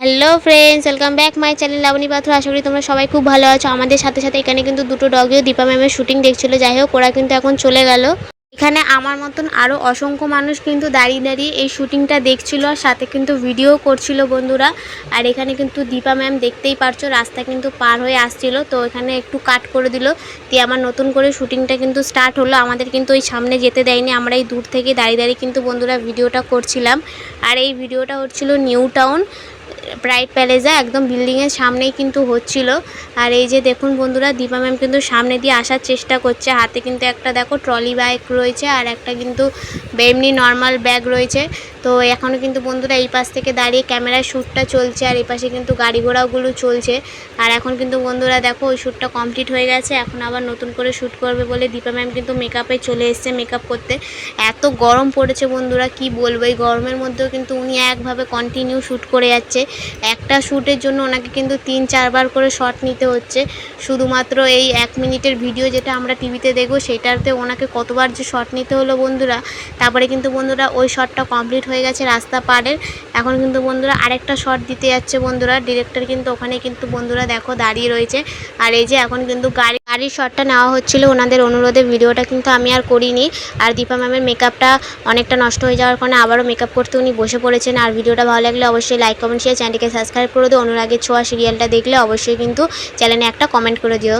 Hello friends, welcome back my channel Labani Patra. আশা করি তোমরা সবাই খুব ভালো আছো। আমাদের সাথে সাথে এখানে কিন্তু দুটো ডগিও দীপা ম্যামের শুটিং দেখছিল। যাই হোক, ওরা কিন্তু এখন চলে গেল। এখানে আমার মতন আরও অসংখ্য মানুষ কিন্তু দাঁড়িয়ে দাঁড়িয়ে এই শুটিংটা দেখছিল, আর সাথে কিন্তু ভিডিও করছিল বন্ধুরা। আর এখানে কিন্তু দীপা ম্যাম দেখতেই পারছো রাস্তা কিন্তু পার হয়ে আসছিল, তো এখানে একটু কাট করে দিল দিয়ে আমার নতুন করে শুটিংটা কিন্তু স্টার্ট হলো। আমাদের কিন্তু ওই সামনে যেতে দেয়নি, আমরা এই দূর থেকে দাঁড়িয়ে দাঁড়িয়ে কিন্তু বন্ধুরা ভিডিওটা করছিলাম। আর এই ভিডিওটা হচ্ছিল নিউ টাউন ব্রাইট প্যালেসা, একদম বিল্ডিংয়ের সামনেই কিন্তু হচ্ছিল। আর এই যে দেখুন বন্ধুরা, দীপা ম্যাম কিন্তু সামনে দিয়ে আসার চেষ্টা করছে। হাতে কিন্তু একটা দেখো ট্রলি ব্যাগ রয়েছে, আর একটা কিন্তু এমনি নর্মাল ব্যাগ রয়েছে। তো এখনও কিন্তু বন্ধুরা এই পাশ থেকে দাঁড়িয়ে ক্যামেরার শ্যুটটা চলছে, আর এই পাশে কিন্তু গাড়ি ঘোড়াগুলো চলছে। আর এখন কিন্তু বন্ধুরা দেখো ওই শ্যুটটা কমপ্লিট হয়ে গেছে, এখন আবার নতুন করে শ্যুট করবে বলে দীপা ম্যাম কিন্তু মেকআপে চলে এসছে মেকআপ করতে। এত গরম পড়েছে বন্ধুরা, কি বলবো, এই গরমের মধ্যেও কিন্তু উনি একভাবে কন্টিনিউ শ্যুট করে যাচ্ছে। একটা শ্যুটের জন্য ওনাকে কিন্তু 3-4 বার করে শট নিতে হচ্ছে। শুধুমাত্র এই 1 মিনিটের ভিডিও যেটা আমরা টিভিতে দেখবো সেটাতে ওনাকে কতবার যে শট নিতে হলো বন্ধুরা। তারপরে কিন্তু বন্ধুরা ওই শটটা কমপ্লিট হয়ে গেছে রাস্তা পাড়ের। এখন কিন্তু বন্ধুরা আরেকটা শট দিতে যাচ্ছে বন্ধুরা। ডিরেক্টর কিন্তু ওখানে কিন্তু বন্ধুরা দেখো দাঁড়িয়ে রয়েছে। আর এই যে এখন কিন্তু গাড়ির শটটা নেওয়া হচ্ছিল ওনাদের অনুরোধে। ভিডিওটা কিন্তু আমি আর করিনি। আর দীপা ম্যামের মেকআপটা অনেকটা নষ্ট হয়ে যাওয়ার কারণে আবারও মেকআপ করতে উনি বসে পড়েছেন। আর ভিডিওটা ভালো লাগলে অবশ্যই লাইক কমেন্ট শেয়ার, চ্যানেলটিকে সাবস্ক্রাইব করে দিও। অনুরাগের ছোঁয়া সিরিয়ালটা দেখলে অবশ্যই কিন্তু চ্যানেলে একটা কমেন্ট করে দিও।